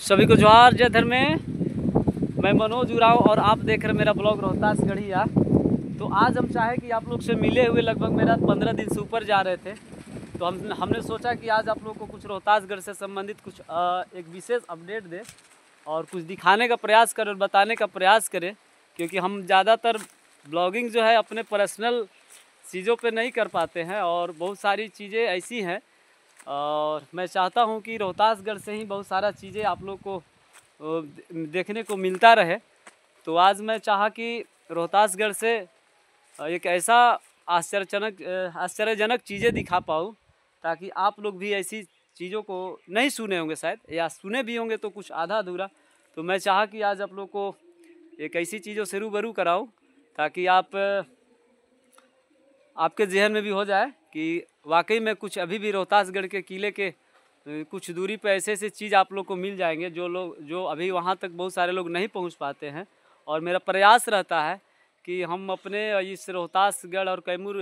सभी को जोहार, जय धर्म में। मैं मनोज उरांव और आप देख रहे मेरा ब्लॉग रोहतास गढ़िया। तो आज हम चाहे कि आप लोग से मिले हुए लगभग मेरा 15 दिन से ऊपर जा रहे थे। तो हमने सोचा कि आज आप लोग को कुछ रोहतासगढ़ से संबंधित कुछ एक विशेष अपडेट दें और कुछ दिखाने का प्रयास करें और बताने का प्रयास करें, क्योंकि हम ज़्यादातर ब्लॉगिंग जो है अपने पर्सनल चीज़ों पे नहीं कर पाते हैं और बहुत सारी चीज़ें ऐसी हैं और मैं चाहता हूं कि रोहतासगढ़ से ही बहुत सारा चीज़ें आप लोग को देखने को मिलता रहे। तो आज मैं चाहा कि रोहतासगढ़ से एक ऐसा आश्चर्यजनक चीज़ें दिखा पाऊँ ताकि आप लोग भी ऐसी चीज़ों को नहीं सुने होंगे शायद, या सुने भी होंगे तो कुछ आधा अधूरा। तो मैं चाहा कि आज आप लोग को एक ऐसी चीज़ों से रूबरू कराऊँ ताकि आपके जहन में भी हो जाए कि वाकई में कुछ अभी भी रोहतासगढ़ के किले के कुछ दूरी पर ऐसे ऐसे चीज़ आप लोग को मिल जाएंगे जो अभी वहाँ तक बहुत सारे लोग नहीं पहुँच पाते हैं। और मेरा प्रयास रहता है कि हम अपने इस रोहतासगढ़ और कैमूर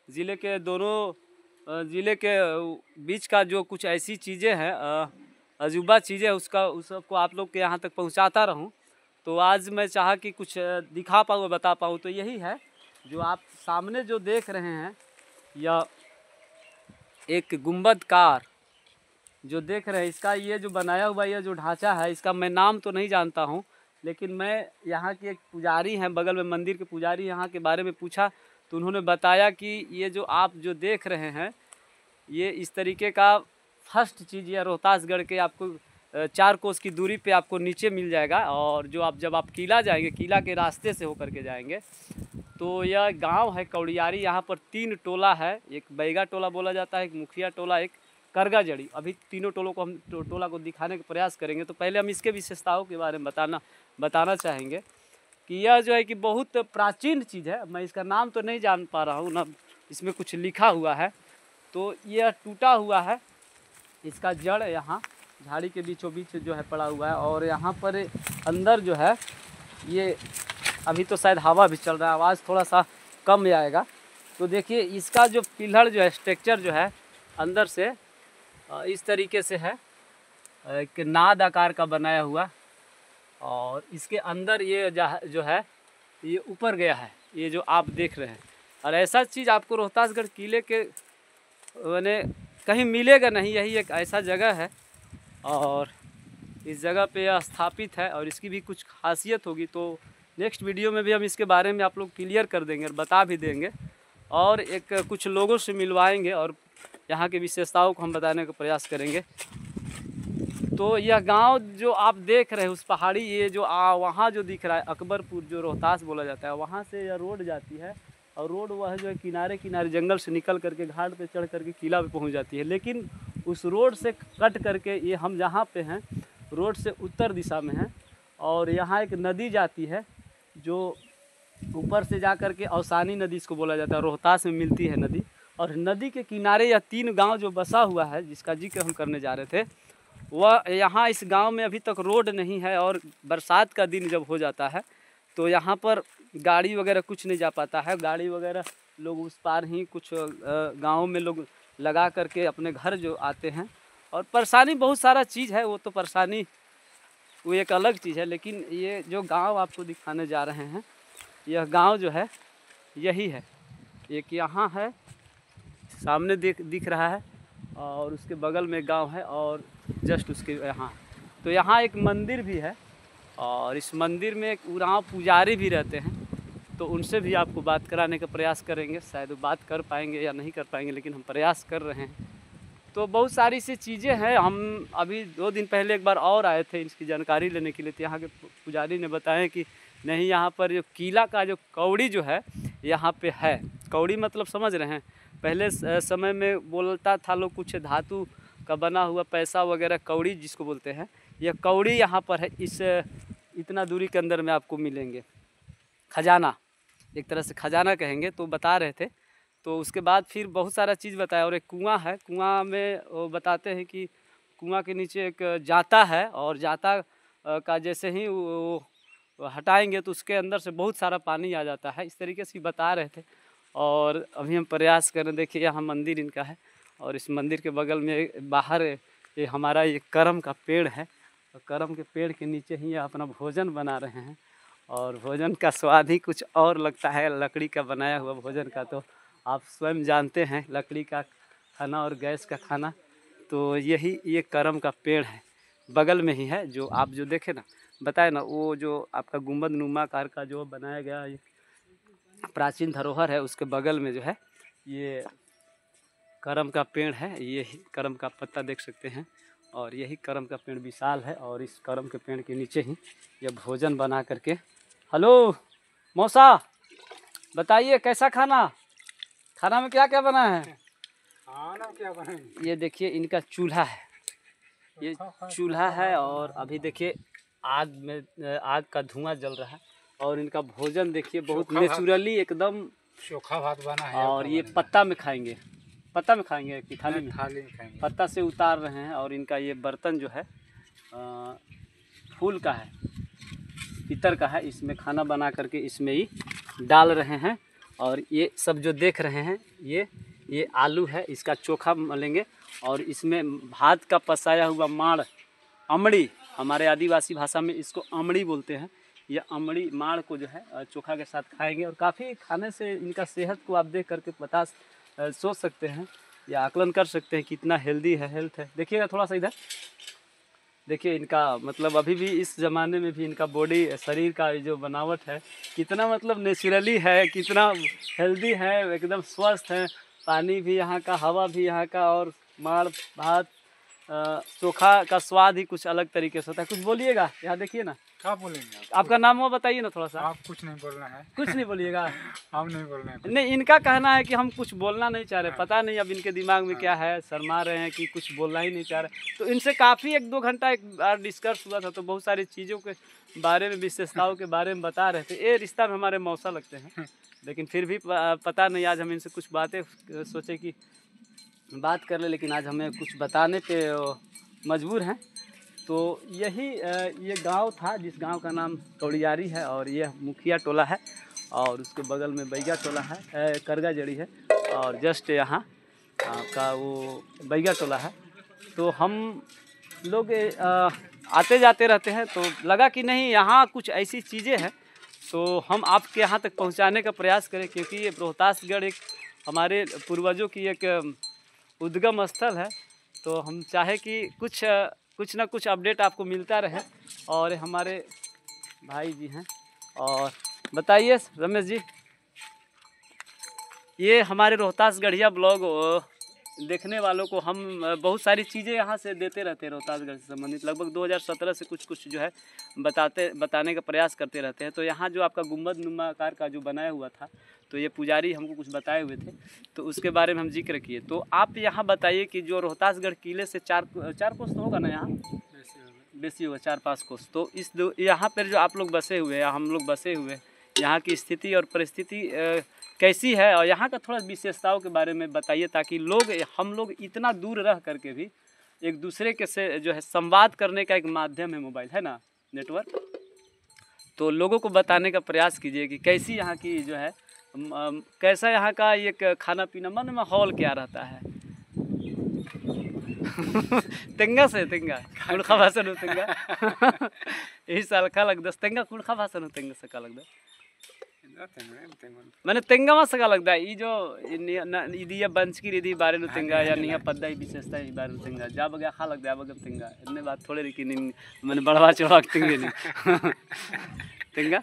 ज़िले के दोनों ज़िले के बीच का जो कुछ ऐसी चीज़ें हैं, अजूबा चीज़ें, उस सबको आप लोग के यहाँ तक पहुँचाता रहूँ। तो आज मैं चाहा कि कुछ दिखा पाऊँ, बता पाऊँ। तो यही है जो आप सामने जो देख रहे हैं, या एक गुंबदकार जो देख रहे हैं, इसका ये जो बनाया हुआ ये जो ढांचा है, इसका मैं नाम तो नहीं जानता हूँ, लेकिन मैं यहाँ के एक पुजारी हैं, बगल में मंदिर के पुजारी, यहाँ के बारे में पूछा तो उन्होंने बताया कि ये जो आप जो देख रहे हैं ये इस तरीके का फर्स्ट चीज़ या रोहतासगढ़ के आपको 4 कोस की दूरी पे आपको नीचे मिल जाएगा। और जो जब आप किला जाएंगे, किला के रास्ते से होकर के जाएंगे तो यह गांव है कौड़ियारी। यहाँ पर 3 टोला है, एक बैगा टोला बोला जाता है, एक मुखिया टोला, एक करगा जड़ी। अभी तीनों टोलों को हम टोला को दिखाने का प्रयास करेंगे। तो पहले हम इसके विशेषताओं के बारे में बताना चाहेंगे कि यह जो है कि बहुत प्राचीन चीज़ है। मैं इसका नाम तो नहीं जान पा रहा हूँ, ना इसमें कुछ लिखा हुआ है। तो यह टूटा हुआ है, इसका जड़ यहाँ झाड़ी के बीचों बीच जो है पड़ा हुआ है। और यहाँ पर अंदर जो है ये अभी तो शायद हवा भी चल रहा है, आवाज़ थोड़ा सा कम आएगा। तो देखिए इसका जो पिलर जो है, स्ट्रक्चर जो है अंदर से इस तरीके से है, एक नाद आकार का बनाया हुआ। और इसके अंदर ये जो है ये ऊपर गया है, ये जो आप देख रहे हैं। और ऐसा चीज़ आपको रोहतासगढ़ किले के मैंने कहीं मिलेगा नहीं, यही एक ऐसा जगह है और इस जगह पे यह स्थापित है और इसकी भी कुछ खासियत होगी। तो नेक्स्ट वीडियो में भी हम इसके बारे में आप लोग क्लियर कर देंगे और बता भी देंगे और एक कुछ लोगों से मिलवाएंगे और यहाँ की विशेषताओं को हम बताने का प्रयास करेंगे। तो यह गांव जो आप देख रहे हैं उस पहाड़ी, ये जो वहाँ जो दिख रहा है अकबरपुर, जो रोहतास बोला जाता है, वहाँ से यह रोड जाती है। और रोड वह जो है किनारे किनारे जंगल से निकल करके घाट पे चढ़ करके किला पे पहुँच जाती है। लेकिन उस रोड से कट करके ये हम जहाँ पे हैं रोड से उत्तर दिशा में हैं और यहाँ एक नदी जाती है जो ऊपर से जा करके औसानी नदी इसको बोला जाता है, रोहतास में मिलती है नदी। और नदी के किनारे यह 3 गांव जो बसा हुआ है, जिसका जिक्र हम करने जा रहे थे, वह यहाँ इस गांव में अभी तक रोड नहीं है। और बरसात का दिन जब हो जाता है तो यहाँ पर गाड़ी वगैरह कुछ नहीं जा पाता है। गाड़ी वगैरह लोग उस पार ही कुछ गाँव में लोग लगा करके अपने घर जो आते हैं। और परेशानी बहुत सारा चीज़ है, वो तो परेशानी वो एक अलग चीज़ है। लेकिन ये जो गांव आपको दिखाने जा रहे हैं, यह गांव जो है यही है। एक यहाँ है सामने दिख रहा है और उसके बगल में गांव है और जस्ट उसके यहाँ। तो यहाँ एक मंदिर भी है और इस मंदिर में एक उरांव पुजारी भी रहते हैं। तो उनसे भी आपको बात कराने का प्रयास करेंगे। शायद वो बात कर पाएंगे या नहीं कर पाएंगे, लेकिन हम प्रयास कर रहे हैं। तो बहुत सारी सी चीज़ें हैं। हम अभी 2 दिन पहले एक बार और आए थे इसकी जानकारी लेने के लिए। तो यहाँ के पुजारी ने बताया कि नहीं, यहाँ पर जो किला का जो कौड़ी जो है यहाँ पे है। कौड़ी मतलब समझ रहे हैं, पहले समय में बोलता था लोग कुछ धातु का बना हुआ पैसा वगैरह, कौड़ी जिसको बोलते हैं, यह कौड़ी यहाँ पर है। इस इतना दूरी के अंदर में आपको मिलेंगे। खजाना, एक तरह से खजाना कहेंगे। तो बता रहे थे। तो उसके बाद फिर बहुत सारा चीज़ बताया। और एक कुआं है, कुआं में वो बताते हैं कि कुआं के नीचे एक जाता है और जाता का जैसे ही वो हटाएंगे तो उसके अंदर से बहुत सारा पानी आ जाता है। इस तरीके से बता रहे थे। और अभी हम प्रयास कर रहे हैं। देखिए यहाँ मंदिर इनका है और इस मंदिर के बगल में बाहर ये हमारा ये करम का पेड़ है करम के पेड़ के नीचे ही अपना भोजन बना रहे हैं और भोजन का स्वाद ही कुछ और लगता है लकड़ी का बनाया हुआ भोजन का। तो आप स्वयं जानते हैं लकड़ी का खाना और गैस का खाना। तो यही ये करम का पेड़ है, बगल में ही है जो आप जो देखे ना, बताए ना, वो जो आपका गुंबद नुमा आकार का जो बनाया गया ये प्राचीन धरोहर है, उसके बगल में जो है ये करम का पेड़ है। यही करम का पत्ता देख सकते हैं और यही करम का पेड़ विशाल है और इस करम के पेड़ के नीचे ही यह भोजन बना करके। हेलो मौसा, बताइए कैसा खाना, खाना में क्या क्या बना है? खाना क्या बना? ये देखिए इनका चूल्हा है, ये चूल्हा है और अभी देखिए आग का धुआं जल रहा है और इनका भोजन देखिए बहुत नेचुरली एकदम चोखा भात बना है। और ये पत्ता में खाएंगे, पत्ता में खाएंगे कि थाली में? थाली में खाएंगे। पत्ता से उतार रहे हैं और इनका ये बर्तन जो है फूल का है, पीतल का है, इसमें खाना बना करके इसमें ही डाल रहे हैं। और ये सब जो देख रहे हैं ये आलू है, इसका चोखा मलेंगे और इसमें भात का पसाया हुआ माड़, अमड़ी, हमारे आदिवासी भाषा में इसको अमड़ी बोलते हैं। ये अमड़ी माड़ को जो है चोखा के साथ खाएंगे और काफ़ी खाने से इनका सेहत को आप देख करके सोच सकते हैं या आकलन कर सकते हैं कितना हेल्दी है, हेल्थ है। देखिएगा थोड़ा सा इधर देखिए, इनका मतलब अभी भी इस ज़माने में भी इनका बॉडी, शरीर का जो बनावट है कितना मतलब नेचुरली है, कितना हेल्दी है, एकदम स्वस्थ है। पानी भी यहाँ का, हवा भी यहाँ का और माड़ भात चोखा का स्वाद ही कुछ अलग तरीके से होता है। कुछ बोलिएगा, यहाँ देखिए ना। क्या बोलेंगे आप? आपका नाम वो बताइए ना थोड़ा सा। आप कुछ नहीं बोलना है। कुछ नहीं बोलिएगा? हम नहीं बोल रहे हैं। नहीं, इनका कहना है कि हम कुछ बोलना नहीं चाह रहे, पता नहीं अब इनके दिमाग में क्या है, शर्मा रहे हैं कि कुछ बोलना ही नहीं चाह रहे। तो इनसे काफ़ी 1-2 घंटा एक बार डिस्कस हुआ था, तो बहुत सारी चीज़ों के बारे में, विशेषताओं के बारे में बता रहे थे। ये रिश्ता में हमारे मौसा लगते हैं, लेकिन फिर भी पता नहीं, आज हम इनसे कुछ बातें सोचे कि बात कर ले, लेकिन आज हमें कुछ बताने पे मजबूर हैं। तो यही ये गांव था जिस गांव का नाम कौड़ियारी है और यह मुखिया टोला है और उसके बगल में बैगा टोला है, करगा जड़ी है और जस्ट यहाँ आपका वो बैगा टोला है। तो हम लोग आते जाते रहते हैं, तो लगा कि नहीं यहाँ कुछ ऐसी चीज़ें हैं तो हम आपके यहाँ तक पहुँचाने का प्रयास करें, क्योंकि ये रोहतासगढ़ एक हमारे पूर्वजों की एक उद्गम स्थल है। तो हम चाहे कि कुछ ना कुछ अपडेट आपको मिलता रहे। और हमारे भाई जी हैं। और बताइए रमेश जी, ये हमारे रोहतासगढ़िया ब्लॉग देखने वालों को हम बहुत सारी चीज़ें यहाँ से देते रहते हैं रोहतासगढ़ से संबंधित। लगभग 2017 से कुछ जो है बताने का प्रयास करते रहते हैं। तो यहाँ जो आपका गुंबद नुमा आकार का जो बनाया हुआ था, तो ये पुजारी हमको कुछ बताए हुए थे, तो उसके बारे में हम जिक्र किए। तो आप यहाँ बताइए कि जो रोहतासगढ़ किले से 4 कोस तो होगा ना, यहाँ बेसी होगा 4-5 कोस। तो इस यहाँ पर जो आप लोग बसे हुए हैं, हम लोग बसे हुए, यहाँ की स्थिति और परिस्थिति कैसी है और यहाँ का थोड़ा विशेषताओं के बारे में बताइए, ताकि हम लोग इतना दूर रह करके भी एक दूसरे के से जो है संवाद करने का एक माध्यम है मोबाइल, है ना, नेटवर्क। तो लोगों को बताने का प्रयास कीजिए कि कैसी यहाँ की जो है कैसा यहाँ का एक खाना पीना, मन में माहौल क्या रहता है। तेंगा से तेंगा कुड़खा भाषण हो तेंगा यही साल का लगता तेंगा कुड़खा भाषण हो तेंगा से का लगता मैंने तेंगा में सका लगता है। ये जो इदी बंच की रिधि बारे नु तेंगा या निया पद्दा ही विशेषता ही बारे नु तेंगा जा बगा खा लगता है बगम तेंगा इतने बात थोड़े लेकिन मैंने बढ़वा चढ़ा तेंगे नहीं तेंगा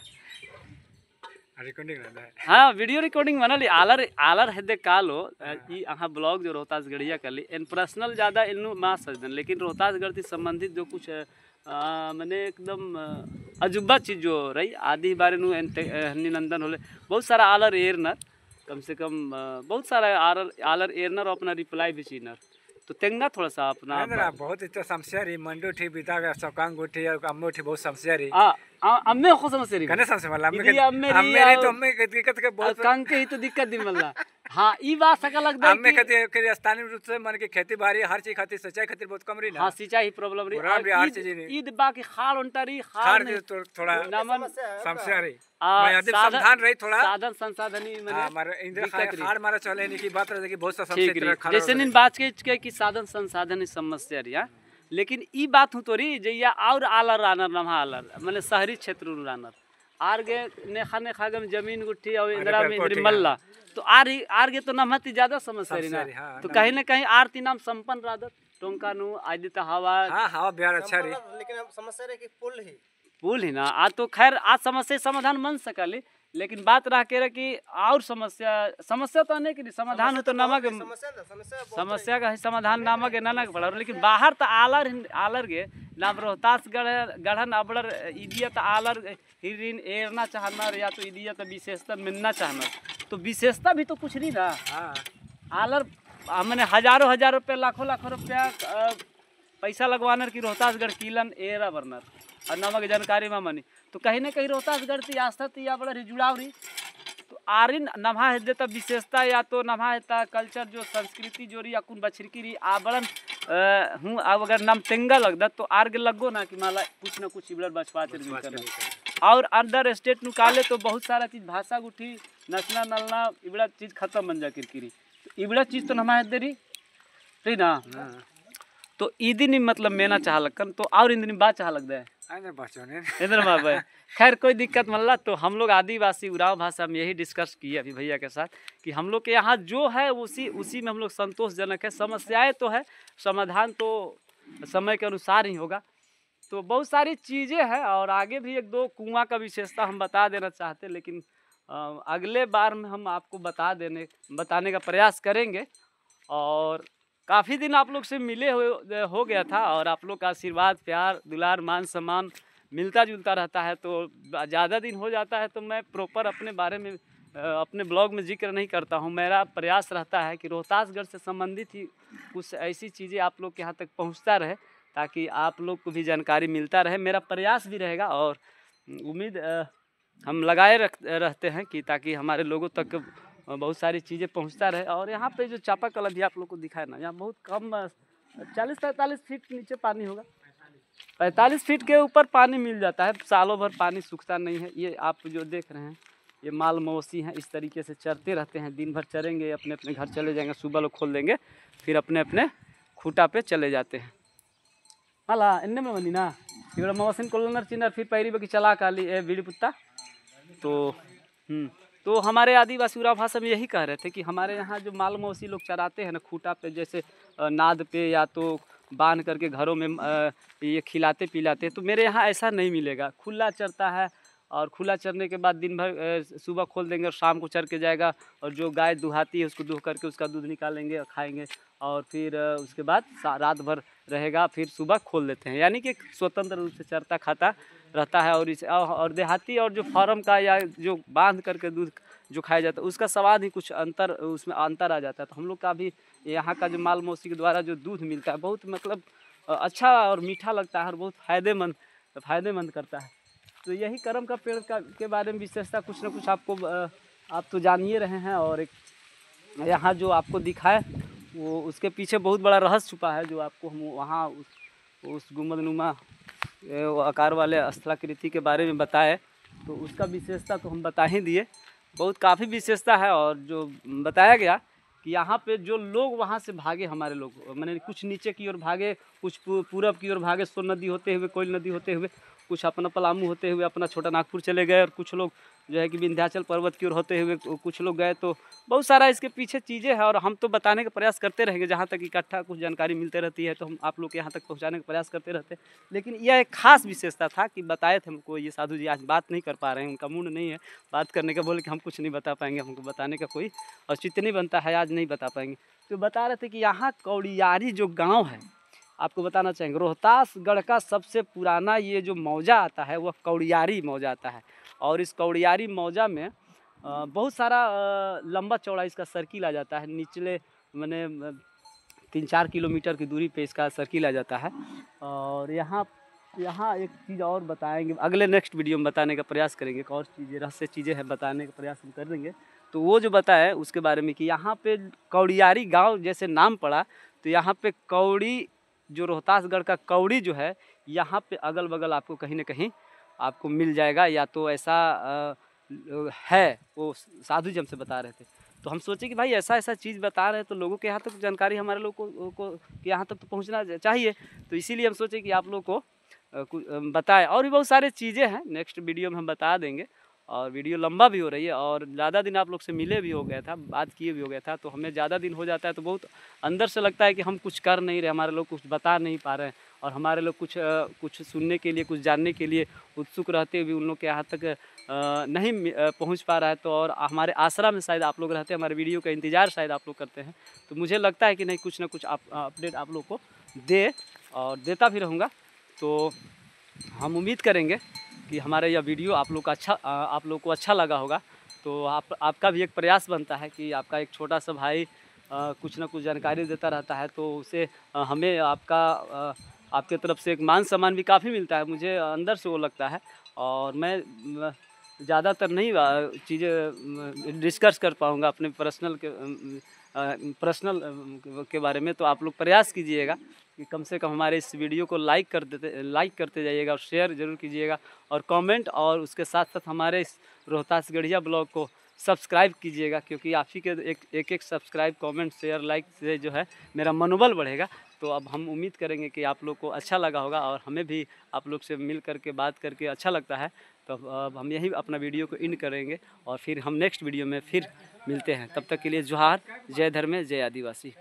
रिकॉर्डिंग रहता है। हाँ, वीडियो रिकॉर्डिंग बनल आलर है दे कालो ई अहाँ ब्लॉग जो रोहतासगढ़िया कली इन पर्सनल ज़्यादा इन्नु माँ सजन, लेकिन रोहतासगढ़ से संबंधित जो कुछ मैंने एकदम अजुब्बा चीज़ जो रही आदि बारे नु हन्नी नंदन होले बहुत सारा आलर एरनर, कम से कम बहुत सारा आलर एरनर और अपना रिप्लाई भी चीनर। तो तेंगा थोड़ा सा अपना बहुत इतना समस्या रही मंडो ठी बिता गया सकांग गोठी और अम्मो ठी बहुत समस्या रही अम्मे को समस्या रही कने समस्या वाला अम्मे रे तो अम्मे दिक्कत के बहुत कांग के ही तो दिक्कत दी मल्ला। हाँ, ई बात सका लगता है अम्मे कहते स्थानीय रूप से मन के खेती बाड़ी हर चीज खातिर सिंचाई खातिर बहुत कम रही ना। हाँ, सिंचाई प्रॉब्लम रही हर चीज रही ईद बाकी खाल उंटरी खाल थोड़ा समस्या रही साधन रही थोड़ा साधन संसाधनी हार मारा चले नहीं की बात रही बहुत सा समस्या जैसे इन बात के कि साधन संसाधन समस्या रही। लेकिन ई बात हूँ तोरी जैया और आलर रानर नम्हा आलर मैंने शहरी क्षेत्र रानर आरगे नेखा नेखा गम जमीन गुट्ठी और इंदिरा में इंद्री मल्ला तो आरगे तो नमहती ज्यादा समस्या रही ना तो कहीं ना कहीं आरती नाम संपन्न रादत टोंका नु आदित्य हवा हवा बिहार अच्छा रही लेकिन समस्या रही कि पुल ही ना आज तो खैर आज समस्या समाधान बन सकली लेकिन बात रह के रहे कि और समस्या तो अनेक समाधान हो तो नमक समस्या का समाधान नामक नानक पड़ा लेकिन बाहर तो आलर गे नाम रोहतास गढ़न अबड़र इदियत आलर हिरिन एरना चाहना या तो इदियत विशेषता मिलना चाहना तो विशेषता भी तो कुछ नहीं ना आलर मैंने हजारों रुपये लाखों रुपया पैसा लगवानर की रोहतासगढ़ किलन एरा बरनर और नमक जानकारी में मनी तो कहीं ना कहीं रोहतासगढ़ ती आस्था ती या बड़ा जुड़ाव रही तो आरिन नभा है देता विशेषता या तो नभा है कल्चर जो संस्कृति जो रही अकुन बछरकी रही आबड़न हूँ अब अगर नाम तेंगा लगता तो आर के लगो ना कि माला कुछ ना कुछ इबड़ बचपा और अंदर स्टेट निकाले तो बहुत सारा चीज़ भाषा गुठी नचना नलना इबड़ा चीज़ खत्म बन जा किरकिरी तो इबड़ा चीज़ तो नभा दे रही ना तो ईदिन मतलब मेना चाह लगन तो और इन दिन बात चाह लगता है इधर भाई खैर कोई दिक्कत मल्ला तो हम लोग आदिवासी उराव भाषा में यही डिस्कस किए अभी भैया के साथ कि हम लोग के यहाँ जो है उसी में हम लोग संतोषजनक है समस्याएं तो है समाधान तो समय के अनुसार ही होगा तो बहुत सारी चीज़ें हैं और आगे भी एक दो कुआं का विशेषता हम बता देना चाहते लेकिन अगले बार में हम आपको बताने का प्रयास करेंगे और काफ़ी दिन आप लोग से मिले हो गया था और आप लोग का आशीर्वाद प्यार दुलार मान सम्मान मिलता जुलता रहता है तो ज़्यादा दिन हो जाता है तो मैं प्रॉपर अपने बारे में अपने ब्लॉग में जिक्र नहीं करता हूँ। मेरा प्रयास रहता है कि रोहतासगढ़ से संबंधित ही कुछ ऐसी चीज़ें आप लोग के यहाँ तक पहुँचता रहे ताकि आप लोग को भी जानकारी मिलता रहे। मेरा प्रयास भी रहेगा और उम्मीद हम लगाए रहते हैं कि ताकि हमारे लोगों तक बहुत सारी चीज़ें पहुंचता रहे। और यहाँ पे जो चापाकल अभी आप लोग को दिखाया ना यहाँ बहुत कम 40-45 फीट नीचे पानी होगा 45 फीट के ऊपर पानी मिल जाता है सालों भर पानी सूखता नहीं है। ये आप जो देख रहे हैं ये माल मवेशी हैं इस तरीके से चरते रहते हैं दिन भर चरेंगे अपने अपने घर चले जाएंगे सुबह लोग खोल देंगे फिर अपने अपने खूटा पे चले जाते हैं। हाला इन्ने में बनी ना इबड़ा मवेशी कोलनर चिनर फिर पैरी बकी चला काली बीड़ी पुत्ता तो हमारे आदिवासी उराव भाषा में यही कह रहे थे कि हमारे यहाँ जो माल मवेशी लोग चराते हैं ना खूटा पे जैसे नाद पे या तो बांध करके घरों में ये खिलाते पिलाते तो मेरे यहाँ ऐसा नहीं मिलेगा। खुला चरता है और खुला चरने के बाद दिन भर सुबह खोल देंगे और शाम को चर के जाएगा और जो गाय दुहाती है उसको दुह करके उसका दूध निकालेंगे और खाएंगे और फिर उसके बाद रात भर रहेगा फिर सुबह खोल देते हैं यानी कि स्वतंत्र रूप से चरता खाता रहता है। और देहाती और जो फार्म का या जो बांध करके दूध जो खाया जाता है उसका स्वाद ही कुछ उसमें अंतर आ जाता है। तो हम लोग का भी यहाँ का जो माल मवेशी के द्वारा जो दूध मिलता है बहुत मतलब अच्छा और मीठा लगता है और बहुत फ़ायदेमंद करता है। तो यही करम का पेड़ के बारे में विशेषता कुछ ना कुछ आपको आप तो जान ही रहे हैं। और एक यहाँ जो आपको दिखाए वो उसके पीछे बहुत बड़ा रहस्य छुपा है जो आपको हम वहाँ उस गुंबदनुमा आकार वाले स्थलाकृति के बारे में बताए तो उसका विशेषता तो हम बता ही दिए। बहुत काफ़ी विशेषता है और जो बताया गया कि यहाँ पे जो लोग वहाँ से भागे हमारे लोग मैंने कुछ नीचे की ओर भागे कुछ पूरब की ओर भागे सोन नदी होते हुए कोयल नदी होते हुए कुछ अपना पलामू होते हुए अपना छोटा नागपुर चले गए और कुछ लोग जो है कि विंध्याचल पर्वत की ओर होते हुए कुछ लोग गए। तो बहुत सारा इसके पीछे चीज़ें हैं और हम तो बताने का प्रयास करते रहेंगे जहाँ तक इकट्ठा कुछ जानकारी मिलते रहती है तो हम आप लोग के यहाँ तक पहुँचाने का प्रयास करते रहते हैं। लेकिन यह एक खास विशेषता था कि बताए थे हमको ये साधु जी आज बात नहीं कर पा रहे हैं उनका मूड नहीं है बात करने का बोले कि हम कुछ नहीं बता पाएंगे हमको बताने का कोई औचित्य नहीं बनता है आज नहीं बता पाएंगे। तो बता रहे थे कि यहाँ कौड़ियारी जो गाँव है आपको बताना चाहेंगे रोहतासगढ़ का सबसे पुराना ये जो मौजा आता है वह कौड़ियारी मौजा आता है और इस कौड़ियारी मौजा में बहुत सारा लंबा चौड़ा इसका सर्किल आ जाता है निचले मैंने 3-4 किलोमीटर की दूरी पे इसका सर्किल आ जाता है। और यहाँ एक चीज़ और बताएंगे अगले नेक्स्ट वीडियो में बताने का प्रयास करेंगे और चीज़ें रहस्य चीज़ें हैं बताने का प्रयास हम कर देंगे। तो वो जो बताया उसके बारे में कि यहाँ पे कौड़ियारी गाँव जैसे नाम पड़ा तो यहाँ पे कौड़ी जो रोहतासगढ़ का कौड़ी जो है यहाँ पे अगल बगल आपको कहीं ना कहीं आपको मिल जाएगा या तो ऐसा है वो साधु जी हमसे बता रहे थे। तो तो हम सोचे कि भाई ऐसा ऐसा चीज़ बता रहे हैं तो लोगों के यहाँ तक जानकारी हमारे लोगों को यहाँ तक तो पहुँचना चाहिए। तो इसीलिए हम सोचे कि आप लोग को बताएं। और भी बहुत सारे चीज़ें हैं, नेक्स्ट वीडियो में हम बता देंगे। और वीडियो लंबा भी हो रही है और ज़्यादा दिन आप लोग से मिले भी हो गया था, बात किए भी हो गया था, तो हमें ज़्यादा दिन हो जाता है तो बहुत अंदर से लगता है कि हम कुछ कर नहीं रहे, हमारे लोग कुछ बता नहीं पा रहे हैं और हमारे लोग कुछ सुनने के लिए, कुछ जानने के लिए उत्सुक रहते हुए उन लोग के यहाँ तक नहीं पहुँच पा रहा है। तो और हमारे आसरा में शायद आप लोग रहते हैं, हमारे वीडियो का इंतज़ार शायद आप लोग करते हैं। तो मुझे लगता है कि नहीं, कुछ ना कुछ अपडेट आप लोग को दे और देता भी रहूँगा। तो हम उम्मीद करेंगे कि हमारा यह वीडियो आप लोग को अच्छा लगा होगा। तो आपका भी एक प्रयास बनता है कि आपका एक छोटा सा भाई कुछ ना कुछ जानकारी देता रहता है, तो उसे हमें आपके तरफ से एक मान सम्मान भी काफ़ी मिलता है, मुझे अंदर से वो लगता है। और मैं ज़्यादातर नहीं चीज़ें डिस्कस कर पाऊँगा अपने पर्सनल के बारे में। तो आप लोग प्रयास कीजिएगा कि कम से कम हमारे इस वीडियो को लाइक करते जाइएगा और शेयर ज़रूर कीजिएगा और कमेंट, और उसके साथ साथ हमारे इस रोहतास गढ़िया ब्लॉग को सब्सक्राइब कीजिएगा, क्योंकि आप ही के एक सब्सक्राइब, कमेंट, शेयर, लाइक से जो है मेरा मनोबल बढ़ेगा। तो अब हम उम्मीद करेंगे कि आप लोग को अच्छा लगा होगा और हमें भी आप लोग से मिल करके बात करके अच्छा लगता है। तो अब हम यही अपना वीडियो को एंड करेंगे और फिर हम नेक्स्ट वीडियो में फिर मिलते हैं। तब तक के लिए जोहार, जय धर्म, जय आदिवासी।